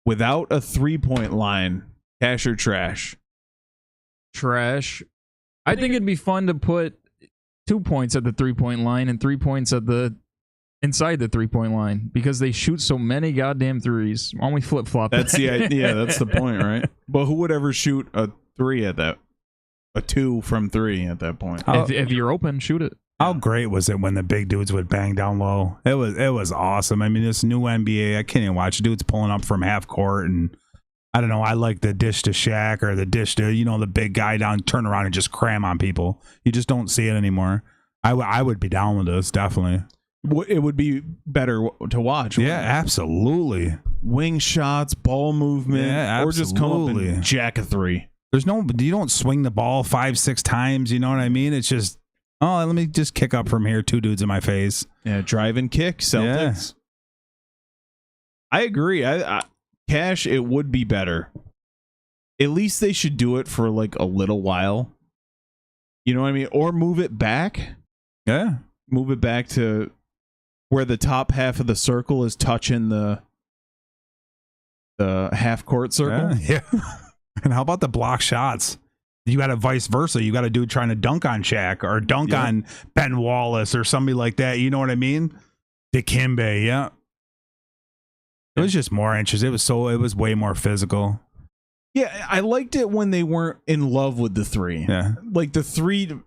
without a 3-point line. Cash or trash? Trash. I think it'd be fun to put 2 points at the 3-point line and 3 points at the inside the 3-point line because they shoot so many goddamn threes. Why don't we flip flop? That's the idea. That's the point, right? But who would ever shoot a 3 at that? A 2 from 3 at that point. If you're open, shoot it. How great was it when the big dudes would bang down low? It was awesome. I mean, this new NBA, I can't even watch dudes pulling up from half court, and I don't know. I like the dish to Shaq or the dish to the big guy down, turn around and just cram on people. You just don't see it anymore. I would be down with this, definitely. It would be better to watch. Yeah, absolutely. Wing shots, ball movement, Yeah, or just come up absolutely. and jack a 3. You don't swing the ball 5-6 times. You know what I mean? It's just, let me just kick up from here. 2 dudes in my face. Yeah, drive and kick, Celtics. Yeah. I agree. I Cash, it would be better. At least they should do it for like a little while. You know what I mean? Or move it back. Yeah. Move it back to where the top half of the circle is touching the half court circle. Yeah. And how about the block shots? You got a vice versa. You got a dude trying to dunk on Shaq or dunk on Ben Wallace or somebody like that. You know what I mean? Dikembe, yeah. It was just more interesting. It was way more physical. Yeah, I liked it when they weren't in love with the 3. Yeah. Like the 3.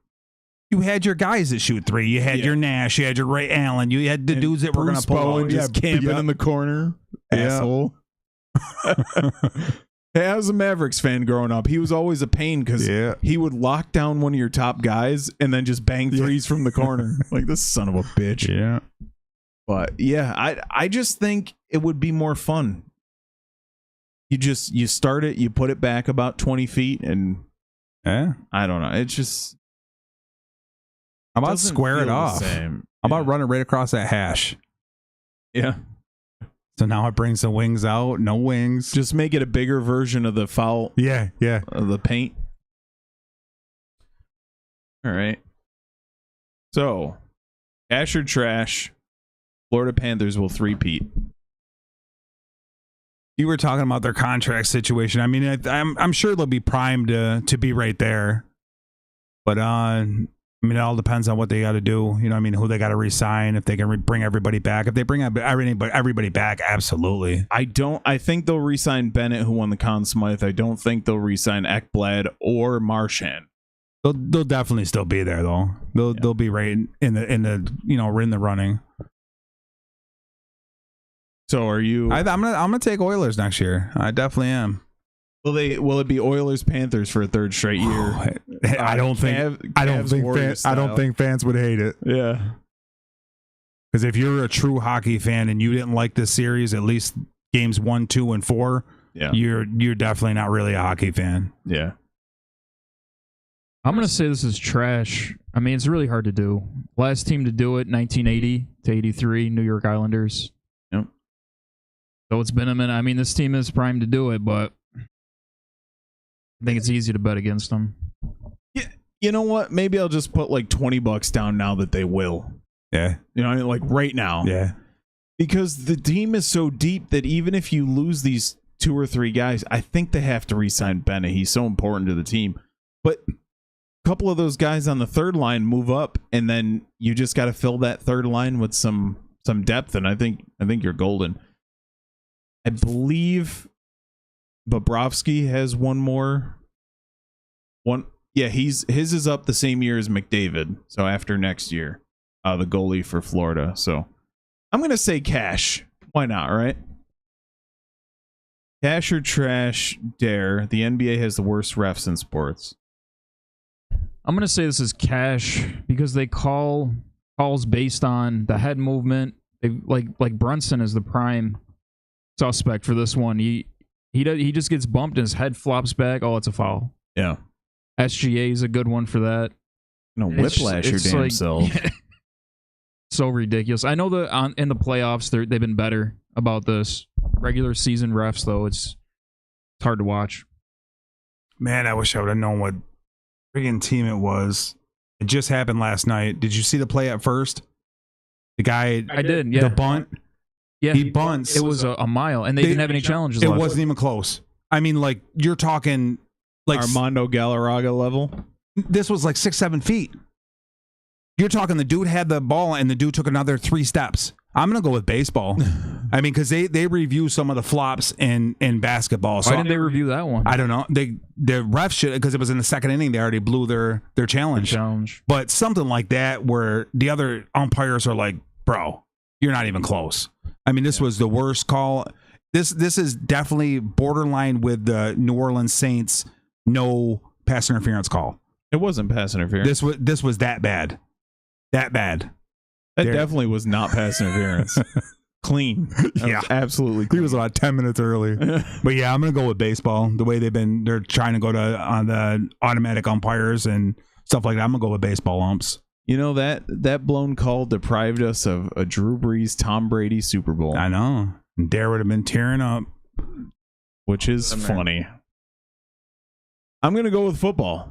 You had your guys that shoot 3. You had your Nash. You had your Ray Allen. You had the dudes that were going to pull Bowen out. just camping in the corner. Yeah. Asshole. Hey, I was a Mavericks fan growing up. He was always a pain because he would lock down one of your top guys and then just bang threes from the corner. Like, this son of a bitch. Yeah. But yeah, I just think it would be more fun. You start it, you put it back about 20 feet, and I don't know. It's just how about square it off? How about run it right across that hash? Yeah. So now it brings the wings out. No wings. Just make it a bigger version of the foul. Yeah. Of the paint. All right. So, cash or trash, Florida Panthers will three-peat. You were talking about their contract situation. I mean, I'm sure they'll be primed to be right there. But I mean, it all depends on what they got to do. You know, I mean, who they got to re-sign, if they can bring everybody back. If they bring everybody back, absolutely. I think they'll re-sign Bennett, who won the Conn Smythe. I don't think they'll re-sign Ekblad or Marchand. They'll definitely still be there though. They'll be right in the in the running. So are you? I'm gonna take Oilers next year. I definitely am. Will it be Oilers Panthers for a third straight year? I don't think fans would hate it. Yeah. Because if you're a true hockey fan and you didn't like this series, at least games 1, 2, and 4, you're definitely not really a hockey fan. Yeah. I'm going to say this is trash. I mean, it's really hard to do. Last team to do it, 1980 to 83, New York Islanders. Yep. So it's been a minute. I mean, this team is primed to do it, but I think it's easy to bet against them. Yeah. You know what? Maybe I'll just put like $20 down now that they will. Yeah. You know, I mean, like right now. Yeah. Because the team is so deep that even if you lose these 2 or 3 guys, I think they have to re-sign Bennett. He's so important to the team. But couple of those guys on the third line move up, and then you just got to fill that third line with some depth, and I think you're golden. I believe Bobrovsky has his is up the same year as McDavid, so after next year, the goalie for Florida. So I'm gonna say cash. Why not, right? Cash or trash, dare. The NBA has the worst refs in sports. I'm going to say this is cash because they calls based on the head movement. They like Brunson is the prime suspect for this one. He just gets bumped and his head flops back. Oh, it's a foul. Yeah. SGA is a good one for that. No, whiplash your damn self. So ridiculous. I know that in the playoffs they've been better about this. Regular season refs though, it's hard to watch. Man, I wish I would have known what friggin' team it was. It just happened last night. Did you see the play at first? The guy, I did. Yeah, the bunt. Yeah, he bunts. It was a mile, and they didn't have any challenges. It left. wasn't even close. I mean, like you're talking like Armando Galarraga level. This was like 6-7 feet. You're talking the dude had the ball and the dude took another 3 steps. I'm gonna go with baseball. I mean, because they review some of the flops in basketball. So why didn't they review that one? I don't know. The refs should, because it was in the second inning. They already blew their challenge. But something like that where the other umpires are like, "Bro, you're not even close." I mean, this was the worst call. This is definitely borderline with the New Orleans Saints no pass interference call. It wasn't pass interference. This was that bad. That bad. That definitely was not pass interference. Clean. Yeah. Absolutely clean. He was about 10 minutes early. But yeah, I'm going to go with baseball. The way they're trying to go on the automatic umpires and stuff like that. I'm going to go with baseball umps. You know, that blown call deprived us of a Drew Brees, Tom Brady Super Bowl. I know. Dare would have been tearing up. Which is funny. I'm going to go with football.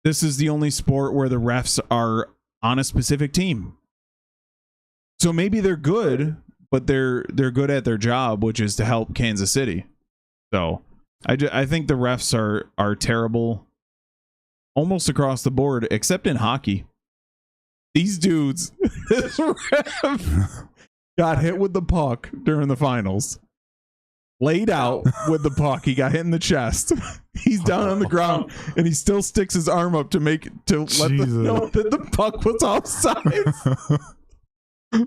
This is the only sport where the refs are on a specific team. So maybe they're good, but they're good at their job, which is to help Kansas City. So I think the refs are terrible almost across the board, except in hockey. These dudes, this ref got hit with the puck during the finals. Laid out with the puck. He got hit in the chest. He's down on the ground, and he still sticks his arm up to let them know that the puck was offside.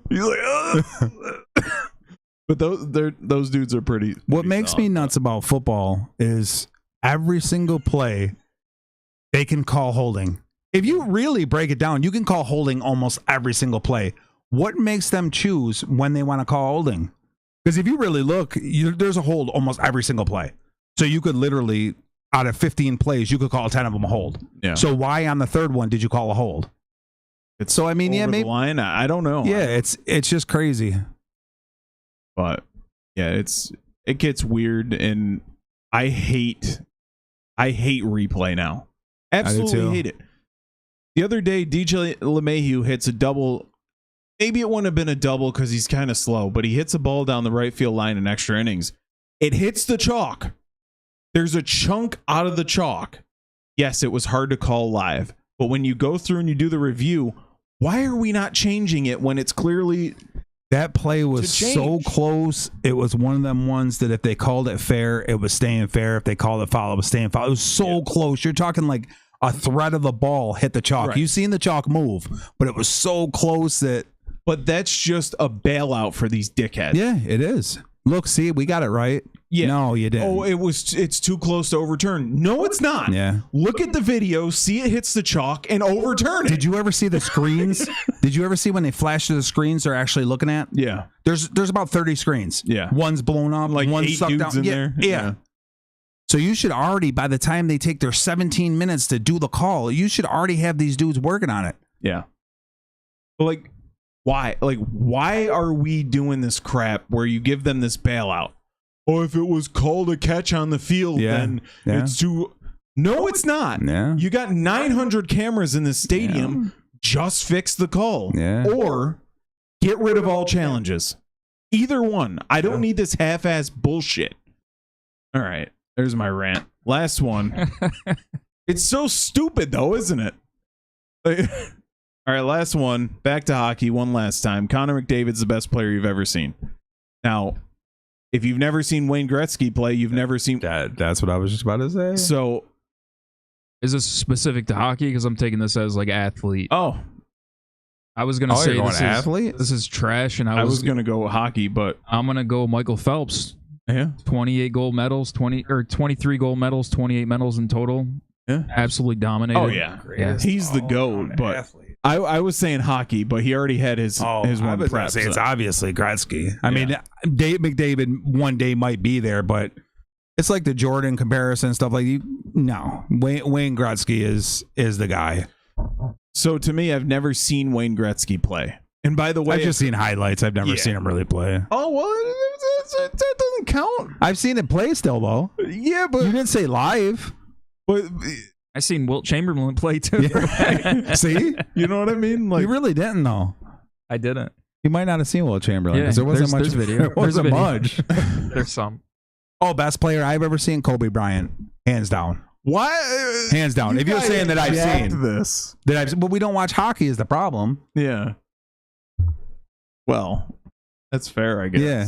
He's like, ugh. But those dudes are pretty. What makes me nuts about football is every single play they can call holding. If you really break it down, you can call holding almost every single play. What makes them choose when they want to call holding? Because if you really look, there's a hold almost every single play. So you could literally, out of 15 plays, you could call 10 of them a hold. Yeah. So why on the third one did you call a hold? So I mean, yeah, maybe the line. I don't know. Yeah, it's just crazy. But yeah, it gets weird, and I hate replay now. Absolutely hate it. The other day, DJ LeMahieu hits a double. Maybe it wouldn't have been a double because he's kind of slow, but he hits a ball down the right field line in extra innings. It hits the chalk. There's a chunk out of the chalk. Yes, it was hard to call live, but when you go through and you do the review, why are we not changing it when it's clearly... That play was so close. It was one of them ones that if they called it fair, it was staying fair. If they called it foul, it was staying foul. It was so close. You're talking like a thread of the ball hit the chalk. Right. You've seen the chalk move, but it was so close that... But that's just a bailout for these dickheads. Yeah, it is. Look, see, we got it right. Yeah. No, you didn't. Oh, it's too close to overturn. No, it's not. Yeah. Look at the video, see it hits the chalk, and overturn it. Did you ever see the screens? Did you ever see when they flash to the screens they're actually looking at? Yeah. There's about 30 screens. Yeah. One's blown up, like one's 8 sucked dudes out. in there. Yeah. So you should already, by the time they take their 17 minutes to do the call, you should already have these dudes working on it. Yeah. But like, why? Like, why are we doing this crap where you give them this bailout? Oh, if it was called a catch on the field, then it's too... No, it's not. Yeah. You got 900 cameras in this stadium. Just fix the call. Yeah. Or get rid of all challenges. Either one. I don't need this half-ass bullshit. All right. There's my rant. Last one. It's so stupid, though, isn't it? All right, last one. Back to hockey one last time. Connor McDavid's the best player you've ever seen. Now, if you've never seen Wayne Gretzky play, you've never seen... That's what I was just about to say. So... Is this specific to hockey? Because I'm taking this as like athlete. Oh. I was going to say athlete? This is trash, and I was going to go hockey, but... I'm going to go Michael Phelps. Yeah. 28 gold medals, 23 gold medals, 28 medals in total. Yeah. Absolutely dominated. Oh, yeah. He's the GOAT, but... Athlete. I was saying hockey, but he already had his one prep. It's obviously Gretzky. I mean, Dave McDavid one day might be there, but it's like the Jordan comparison stuff. Like no, Wayne Gretzky is the guy. So to me, I've never seen Wayne Gretzky play. And by the way, I've just seen highlights. I've never seen him really play. Oh well, that doesn't count. I've seen him play still though. Yeah, but you didn't say live. But I seen Wilt Chamberlain play too. Yeah. See, you know what I mean? Like you really didn't though. I didn't. You might not have seen Wilt Chamberlain because there wasn't much video. There wasn't much. There's some. Oh, best player I've ever seen, Kobe Bryant, hands down. What? Hands down. If you're saying that I've seen this, but we don't watch hockey is the problem. Yeah. Well, that's fair, I guess. Yeah.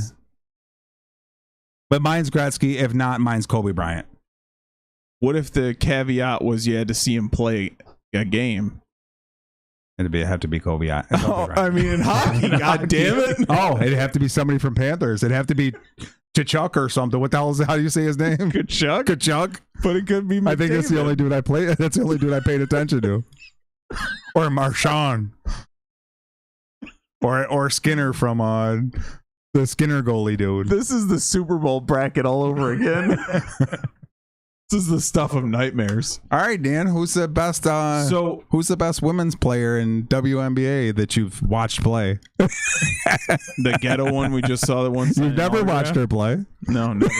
But mine's Gretzky. If not, mine's Kobe Bryant. What if the caveat was you had to see him play a game? It'd have to be Kobe. I mean, in hockey, God damn it. Oh, it'd have to be somebody from Panthers. It'd have to be Tkachuk or something. What the hell is how do you say his name? Tkachuk. But it could be McDavid. I think that's the only dude I play. That's the only dude I paid attention to. Or Marchand. Or Skinner from the Skinner goalie dude. This is the Super Bowl bracket all over again. This is the stuff of nightmares. All right, Dan. Who's the best? Who's the best women's player in WNBA that you've watched play? The ghetto one we just saw. The one you've never watched her play. No, never.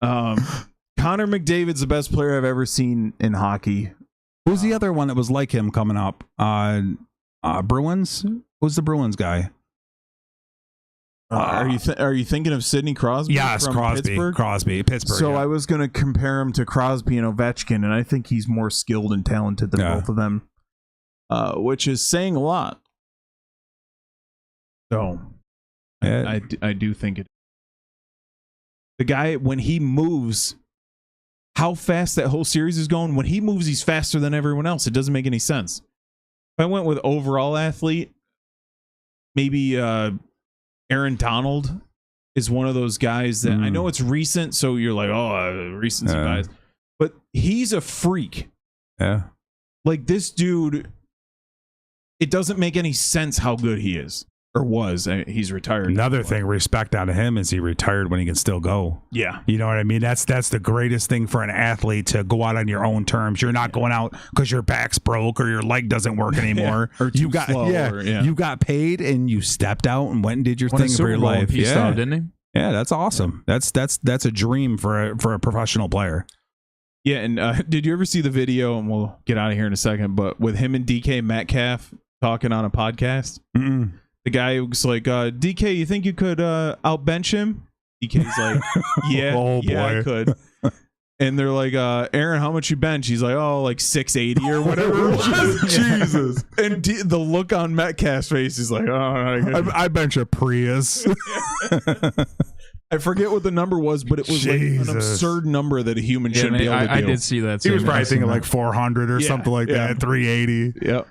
Connor McDavid's the best player I've ever seen in hockey. Who's the other one that was like him coming up? Bruins. Who's the Bruins guy? Are you thinking of Sidney Crosby? Yes, from Pittsburgh. Pittsburgh. So I was going to compare him to Crosby and Ovechkin, and I think he's more skilled and talented than both of them, which is saying a lot. So I do think it. The guy, when he moves, how fast that whole series is going, when he moves, he's faster than everyone else. It doesn't make any sense. If I went with overall athlete, maybe Aaron Donald is one of those guys that I know it's recent, so you're like, recency bias. But he's a freak. Yeah. Like this dude, it doesn't make any sense how good he is. Or was. He's retired. Another thing, respect out of him is he retired when he can still go. Yeah. You know what I mean? That's the greatest thing for an athlete, to go out on your own terms. You're not going out because your back's broke or your leg doesn't work anymore. Or you got you got paid and you stepped out and went and did your thing for your life. Didn't he? Yeah, that's awesome. That's a dream for a professional player. Yeah, and did you ever see the video? And we'll get out of here in a second. But with him and DK Metcalf talking on a podcast, the guy was like, "DK, you think you could outbench him?" DK's like, "Yeah, Oh, yeah, boy. I could." And they're like, "Aaron, how much you bench?" He's like, "Oh, like 680 or whatever." It was. Jesus. And the look on Metcalf's face is like, "Oh, I bench a Prius." I forget what the number was, but it was like an absurd number that a human shouldn't be able to do. I did see that. He was too. probably thinking like 400 or something like that, 380. Yep.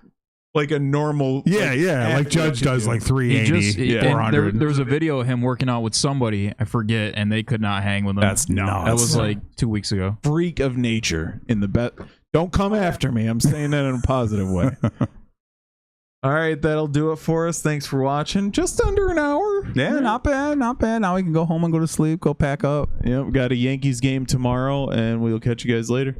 Like a normal. Like Judge does like 380, 400. There was a video of him working out with somebody, I forget, and they could not hang with him. That's nuts. That was like 2 weeks ago. Freak of nature in the bet. Don't come after me. I'm saying that in a positive way. All right, that'll do it for us. Thanks for watching. Just under an hour. Yeah, not bad, not bad. Now we can go home and go to sleep, go pack up. Yep, got a Yankees game tomorrow, and we'll catch you guys later.